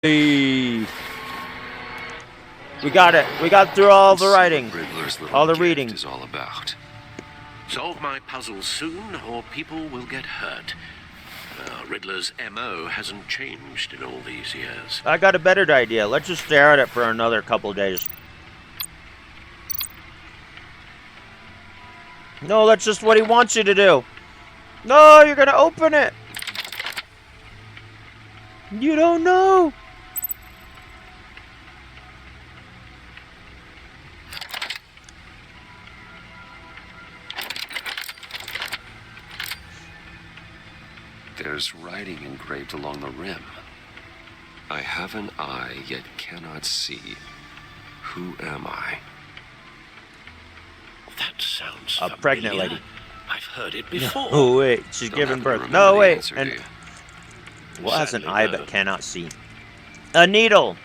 We got it. We got through all the writing. All the reading. Is all about. Solve my puzzle soon, or people will get hurt. Riddler's MO hasn't changed in all these years. I got a better idea. Let's just stare at it for another couple days. No, that's just what he wants you to do. No, you're gonna open it. You don't know. There's writing engraved along the rim. I have an eye, yet cannot see. Who am I? That sounds A pregnant familiar. lady. I've heard it before. Oh, wait. She's Don't giving happen to birth. remember No, the wait. answer, And do you? what has an Sadly, eye no. but cannot see? A needle.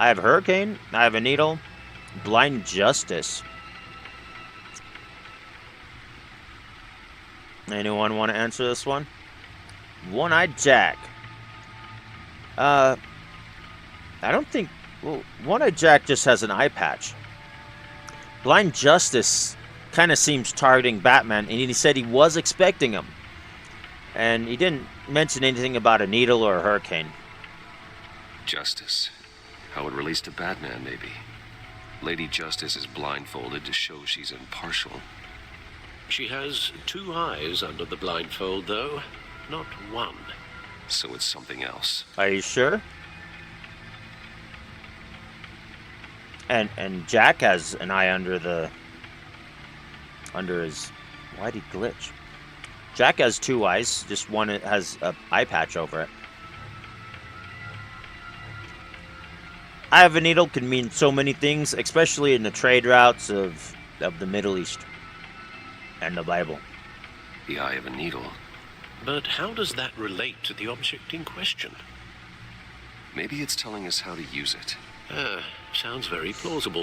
I have hurricane. I have a needle. Blind justice. Anyone want to answer this one? One-eyed Jack. I don't think... Well, One-eyed Jack just has an eye patch. Blind Justice kind of seems targeting Batman, and he said he was expecting him. And he didn't mention anything about a needle or a hurricane. Justice. How it relates to Batman, maybe. Lady Justice is blindfolded to show she's impartial. She has two eyes under the blindfold, though, not one. So it's something else. Are you sure? And Jack has an eye under his... Why'd he glitch? Jack has two eyes, just one has an eye patch over it. I have a needle can mean so many things, especially in the trade routes of the Middle East and the Bible. The eye of a needle. But how does that relate to the object in question? Maybe it's telling us how to use it. Sounds very plausible.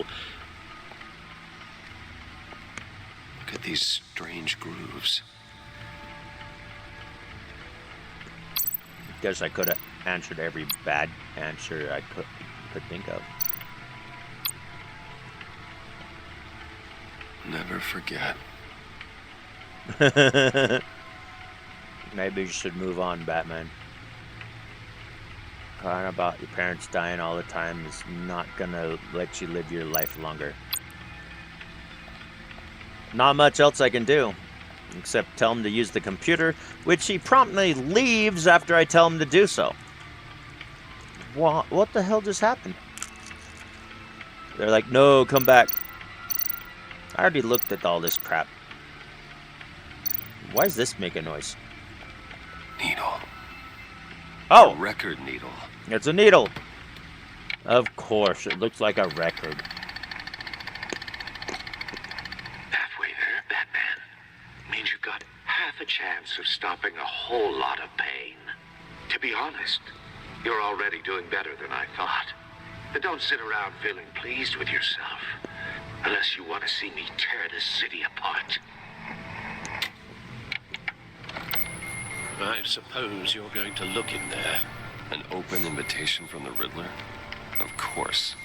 Look at these strange grooves. Guess I could have answered every bad answer I could think of. Never forget. Maybe you should move on, Batman. Crying about your parents dying all the time is not gonna let you live your life longer. Not much else I can do, except tell him to use the computer, which he promptly leaves after I tell him to do so. What the hell just happened? They're like, no, come back. I already looked at all this crap. Why does this make a noise? Needle. Oh! A record needle. It's a needle. Of course, it looks like a record. Halfway there, Batman. Means you've got half a chance of stopping a whole lot of pain. To be honest, you're already doing better than I thought. But don't sit around feeling pleased with yourself. Unless you want to see me tear this city apart. I suppose you're going to look in there. An open invitation from the Riddler? Of course.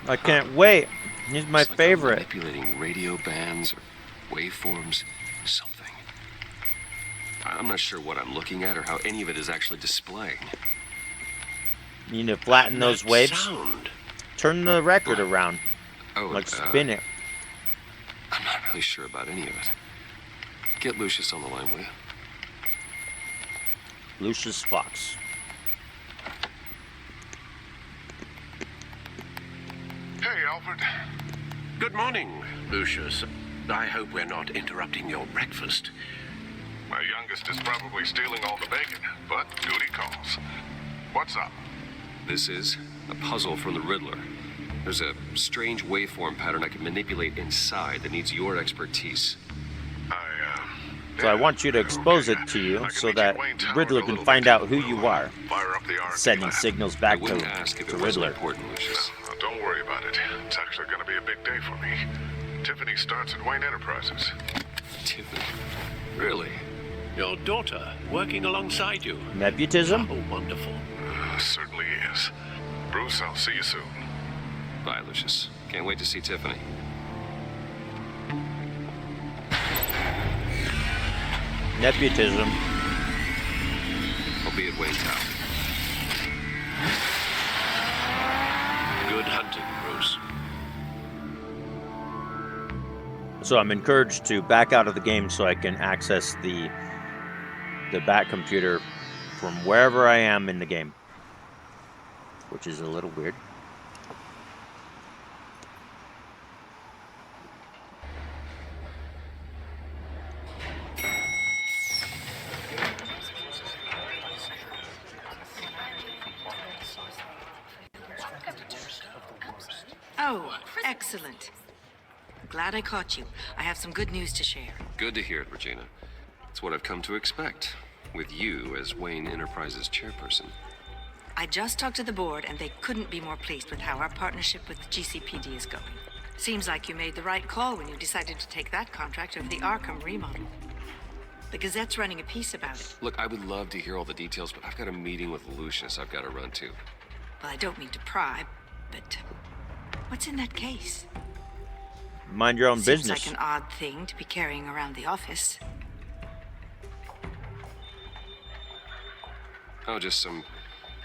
I can't wait. He's my It's like favorite. Manipulating radio bands or waveforms, something. I'm not sure what I'm looking at or how any of it is actually displaying. You need to flatten those That waves. sound. Turn the record around. Oh, Like spin it. I'm not really sure about any of it. Get Lucius on the line, will you? Lucius Fox. Hey, Alfred. Good morning, Lucius. I hope we're not interrupting your breakfast. My youngest is probably stealing all the bacon, but duty calls. What's up? This is a puzzle from the Riddler. There's a strange waveform pattern I can manipulate inside that needs your expertise. So I want you to expose it to you so that Riddler can find out who you are, Fire up the R&D sending lab. signals I back wouldn't to ask if the it wasn't Riddler. important, Lucius. Now, don't worry about it. It's actually going to be a big day for me. Tiffany starts at Wayne Enterprises. Tiffany. Really? Your daughter working alongside you. Nepotism? Oh, wonderful. Certainly is. Bruce, I'll see you soon. Bye, Lucius. Can't wait to see Tiffany. Nepotism. I'll be at Wayne Town. Good hunting, Bruce. So I'm encouraged to back out of the game so I can access the Bat computer from wherever I am in the game, which is a little weird. Oh, excellent. Glad I caught you. I have some good news to share. Good to hear it, Regina. It's what I've come to expect, with you as Wayne Enterprises chairperson. I just talked to the board, and they couldn't be more pleased with how our partnership with GCPD is going. Seems like you made the right call when you decided to take that contract over the Arkham remodel. The Gazette's running a piece about it. Look, I would love to hear all the details, but I've got a meeting with Lucius I've got to run to. Well, I don't mean to pry, but what's in that case? Mind your own Seems business. like an odd thing to be carrying around the office. Oh, just some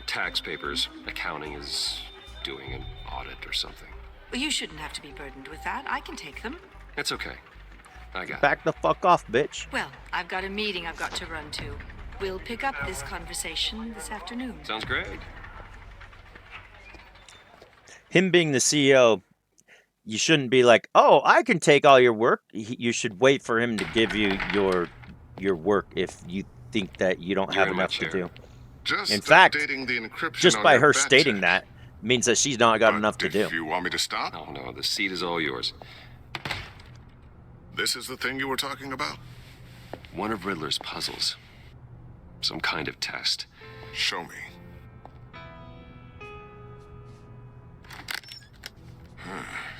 tax papers. Accounting is doing an audit or something. Well, you shouldn't have to be burdened with that. I can take them. It's okay. I got it. Back the fuck off, bitch. Well, I've got a meeting I've got to run to. We'll pick up this conversation this afternoon. Sounds great. Him being the CEO, you shouldn't be like, oh, I can take all your work. You should wait for him to give you your work if you think that you don't You're have in my enough to chair. do. Just In fact, updating the encryption Just on by your her bat stating check. that means that she's not got But enough to if do. you want me to stop, Oh no, the seat is all yours. this is the thing you were talking about? One of Riddler's puzzles. Some kind of test. Show me.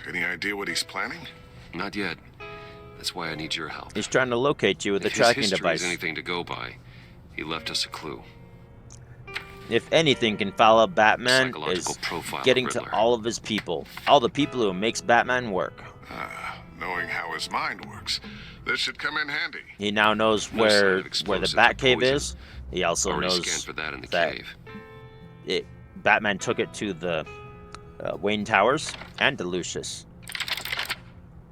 Any idea what he's planning? Not yet. That's why I need your help. He's trying to locate you with a If his tracking history device. is anything to go by, he left us a clue. If anything can follow Batman Psychological is profile of getting to Riddler. all of his people. All the people who makes Batman work. Knowing how his mind works, this should come in handy. He now knows No sign where of the explosives or Batcave poison. is. He also Already knows scanned for that in the that cave. Batman took it to the Wayne Towers and to Lucius.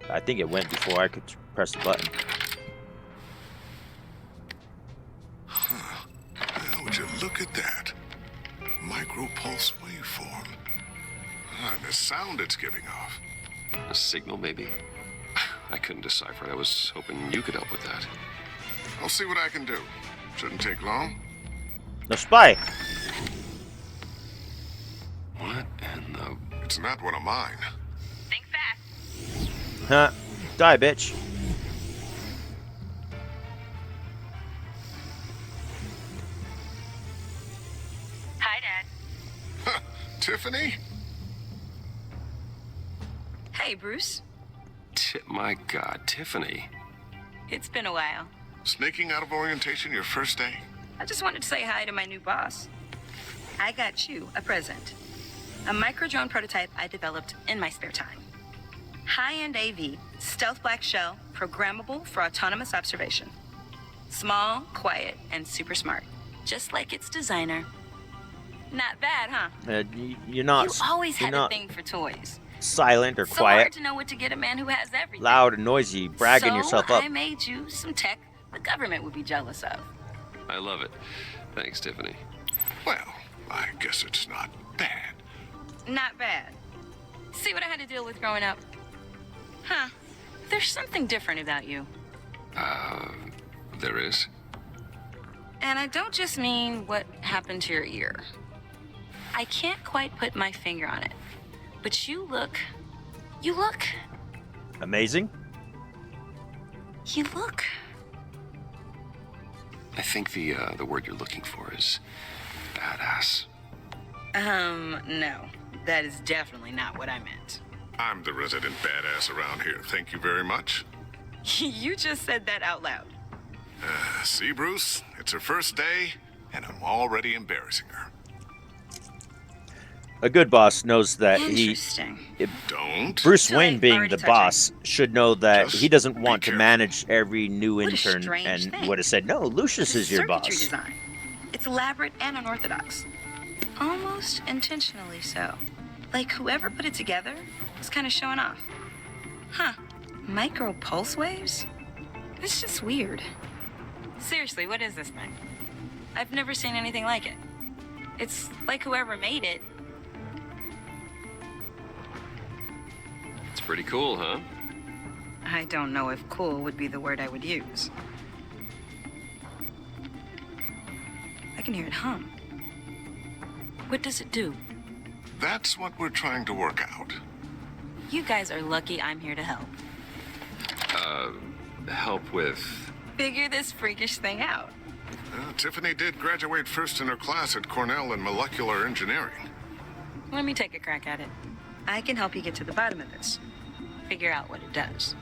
I think it went before I could press the button. Now, would you look at that? Micropulse waveform. And the sound it's giving off. A signal, maybe? I couldn't decipher it. I was hoping you could help with that. I'll see what I can do. Shouldn't take long. The spy! What in the... It's not one of mine. Think fast. Huh? Die, bitch. Hi, Dad. Huh, Tiffany? Hey, Bruce. My God, Tiffany. It's been a while. Sneaking out of orientation your first day? I just wanted to say hi to my new boss. I got you a present. A micro-drone prototype I developed in my spare time. High-end AV, stealth black shell, programmable for autonomous observation. Small, quiet, and super smart. Just like its designer. Not bad, huh? You're not. You always you're had a not thing for toys. silent or So quiet, hard to know what to get a man who has everything. loud and noisy, bragging so yourself up. I made you some tech the government would be jealous of. I love it. Thanks, Tiffany. Well, I guess it's not bad. Not bad. See what I had to deal with growing up? Huh. There's something different about you. There is? And I don't just mean what happened to your ear. I can't quite put my finger on it. But you look... Amazing. You look... I think the word you're looking for is badass. No. That is definitely not what I meant. I'm the resident badass around here. Thank you very much. You just said that out loud. See, Bruce? It's her first day, and I'm already embarrassing her. A good boss knows that Interesting. Don't. Bruce So Wayne I'm being already the touching. boss should know that Just he doesn't be want to careful. manage every new What a intern strange and thing. would have said, no, Lucius The is your circuitry boss. design. It's elaborate and unorthodox. Almost intentionally so. Like whoever put it together was kind of showing off. Huh. Micro pulse waves? It's just weird. Seriously, what is this thing? I've never seen anything like it. It's like whoever made it. It's pretty cool, huh? I don't know if cool would be the word I would use. I can hear it hum. What does it do? That's what we're trying to work out. You guys are lucky I'm here to help. Help with... Figure this freakish thing out. Tiffany did graduate first in her class at Cornell in molecular engineering. Let me take a crack at it. I can help you get to the bottom of this. Figure out what it does.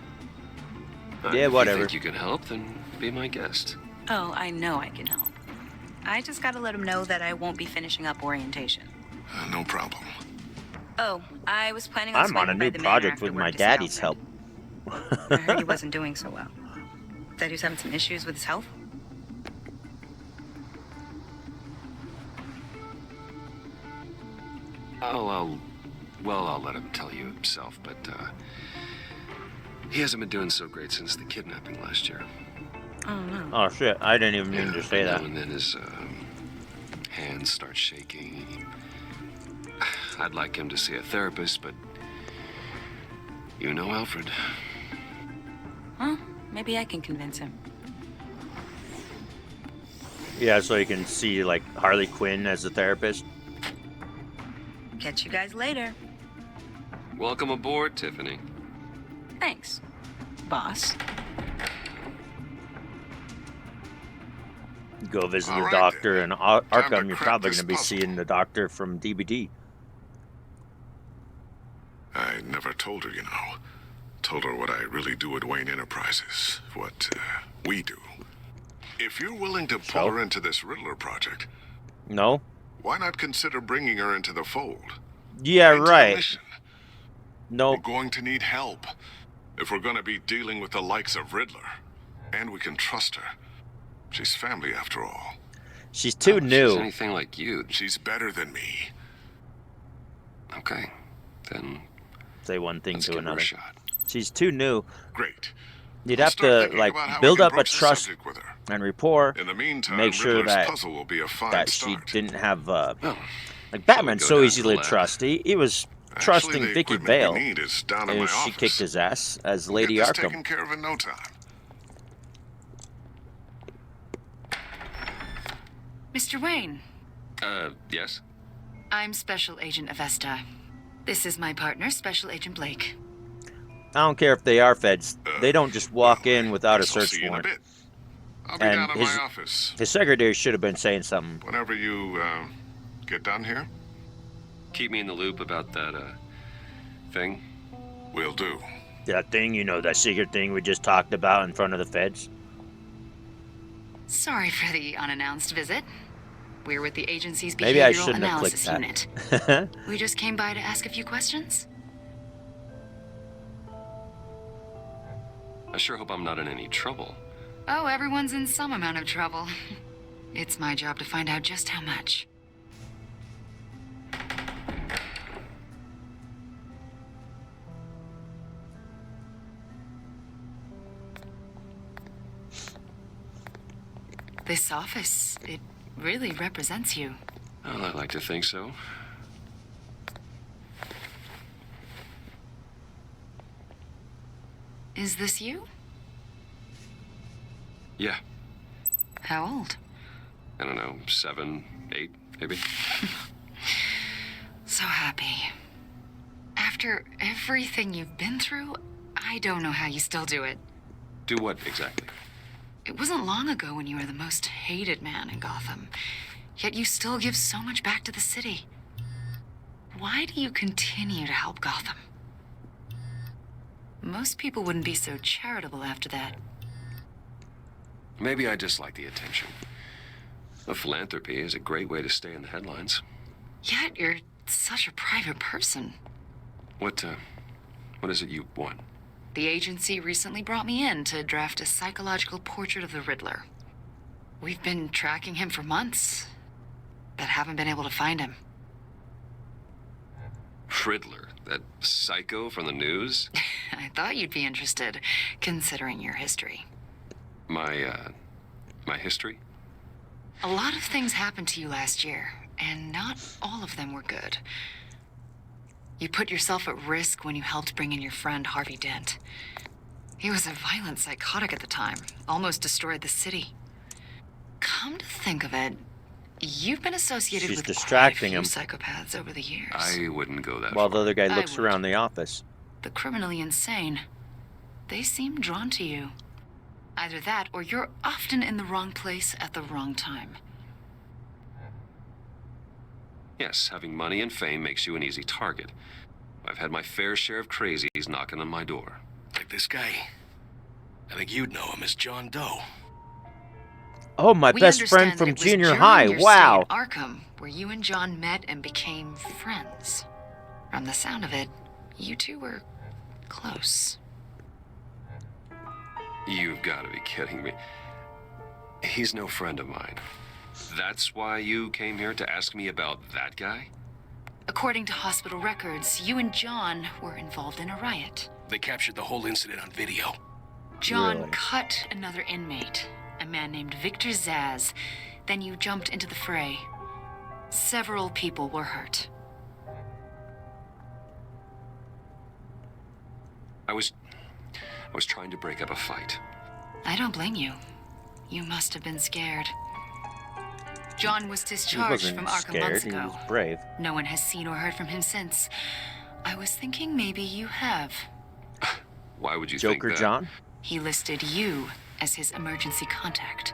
Yeah, If whatever. you think you can help, then be my guest. Oh, I know I can help. I just gotta let him know that I won't be finishing up orientation. No problem. Oh, I was planning on I'm on a swinging by new the project manor with after my work to see daddy's help. Alfred. I heard he wasn't doing so well. That he was having some issues with his health? I'll let him tell you himself, but, he hasn't been doing so great since the kidnapping last year. Oh, no. Oh, shit. I didn't even mean to say that. Now and then his, hands start shaking. I'd like him to see a therapist, but you know Alfred. Well, maybe I can convince him. Yeah, so you can see, like, Harley Quinn as a therapist. Catch you guys later. Welcome aboard, Tiffany. Thanks, boss. Go visit All the right, doctor then. in Time to Arkham. You're crack probably this going to be puzzle. seeing the doctor from DBD. I never told her, you know. Told her what I really do at Wayne Enterprises. What we do. If you're willing to pull So? her into this Riddler project, No? why not consider bringing her into the fold? Yeah, Into the right. mission? No. We're going to need help if we're going to be dealing with the likes of Riddler. And we can trust her. She's family after all. She's too If she's new. anything like you. She's better than me. Okay, then Say one thing let's to give her a another. shot. She's too new. Great. You'd I'll have start to, thinking like, about how we build can up a broach the trust subject with her. and rapport. In the meantime, Make sure Riddler's that puzzle will be a fine that she start. didn't have, Well, like, Batman's go so down easy to the to lab. trust. He was Actually, trusting the Vicky equipment Vale. we need is down in And my she office. kicked his ass as We'll Lady get this Arkham. taken care of in no time. Mr. Wayne, yes? I'm Special Agent Avesta. This is my partner, Special Agent Blake. I don't care if they are feds. They don't just walk in without a Guess I'll search see you in a warrant. bit. I'll be And down in his- my office His secretary should have been saying something. whenever you get done here. Keep me in the loop about that, thing. Will do. That thing, you know, that secret thing we just talked about in front of the feds. Sorry for the unannounced visit. We're with the agency's Maybe I Behavioral shouldn't have Analysis clicked Unit. that. We just came by to ask a few questions. I sure hope I'm not in any trouble. Oh, everyone's in some amount of trouble. It's my job to find out just how much. This office, it really represents you. Well, I like to think so. Is this you? Yeah, How old? I don't know, 7, 8, maybe? So happy. After everything you've been through, I don't know how you still do it. Do what exactly? It wasn't long ago when you were the most hated man in Gotham, yet you still give so much back to the city. Why do you continue to help Gotham? Most people wouldn't be so charitable after that. Maybe I just like the attention. The philanthropy is a great way to stay in the headlines. Yet you're such a private person. What is it you want? The agency recently brought me in to draft a psychological portrait of the Riddler. We've been tracking him for months, but haven't been able to find him. Riddler, that psycho from the news? I thought you'd be interested, considering your history. My history? A lot of things happened to you last year, and not all of them were good. You put yourself at risk when you helped bring in your friend Harvey Dent. He was a violent psychotic at the time, almost destroyed the city. Come to think of it, you've been associated She's with distracting quite a him. few psychopaths over the years. I wouldn't go that While the far. other guy I looks would. around the office. The criminally insane. They seem drawn to you. Either that, or you're often in the wrong place at the wrong time. Yes, having money and fame makes you an easy target. I've had my fair share of crazies knocking on my door. Like this guy. I think you'd know him as John Doe. Oh, my We best understand friend that from it was junior during high. your Wow. stay at Arkham, where you and John met and became friends. From the sound of it, you two were close. You've got to be kidding me. He's no friend of mine. That's why you came here to ask me about that guy? According to hospital records, you and John were involved in a riot. They captured the whole incident on video. John Really? cut another inmate, a man named Victor Zaz. Then you jumped into the fray. Several people were hurt. I was trying to break up a fight. I don't blame you. You must have been scared. John was He discharged wasn't from Arkham scared. months He ago. was brave. No one has seen or heard from him since. I was thinking maybe you have. Why would you Joker think that? John? He listed you as his emergency contact.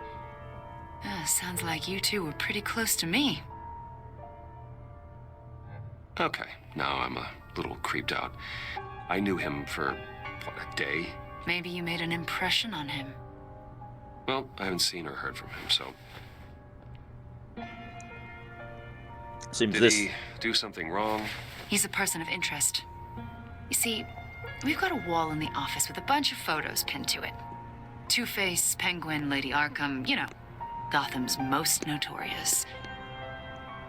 Sounds like you two were pretty close to me. Okay, now I'm a little creeped out. I knew him for, what, a day? Maybe you made an impression on him. Well, I haven't seen or heard from him, so... Seems Did this. he do something wrong? He's a person of interest. You see, we've got a wall in the office with a bunch of photos pinned to it. Two-Face, Penguin, Lady Arkham, you know, Gotham's most notorious.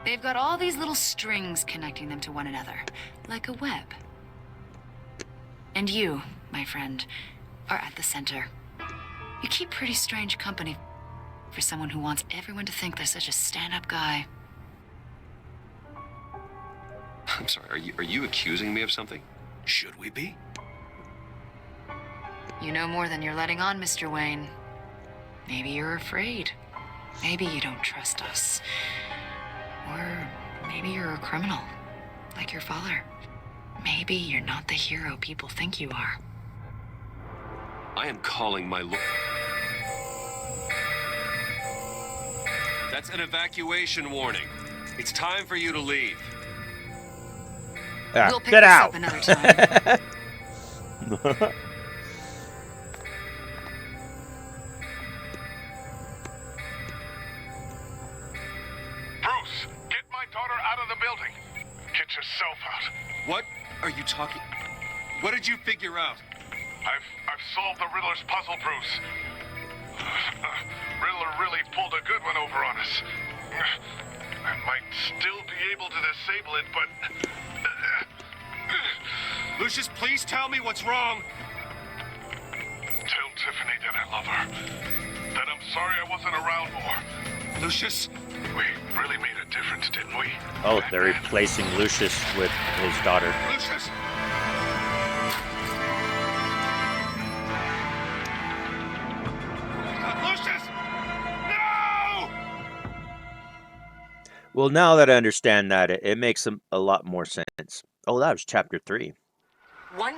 They've got all these little strings connecting them to one another, like a web. And you, my friend, are at the center. You keep pretty strange company for someone who wants everyone to think they're such a stand-up guy. I'm sorry, are you accusing me of something? Should we be? You know more than you're letting on, Mr. Wayne. Maybe you're afraid. Maybe you don't trust us. Or maybe you're a criminal, like your father. Maybe you're not the hero people think you are. I am calling my That's an evacuation warning. It's time for you to leave. Ah, We'll pick get this out. up another time. Bruce, get my daughter out of the building. Get yourself out. What are you talking... What did you figure out? I've solved the Riddler's puzzle, Bruce. Riddler really pulled a good one over on us. I might still be able to disable it, but... Lucius, please tell me what's wrong. Tell Tiffany that I love her. That I'm sorry I wasn't around more. Lucius? We really made a difference, didn't we? Oh, they're replacing Lucius with his daughter. Lucius! Lucius! No! Well, now that I understand that, it makes a lot more sense. Oh, that was chapter 3. One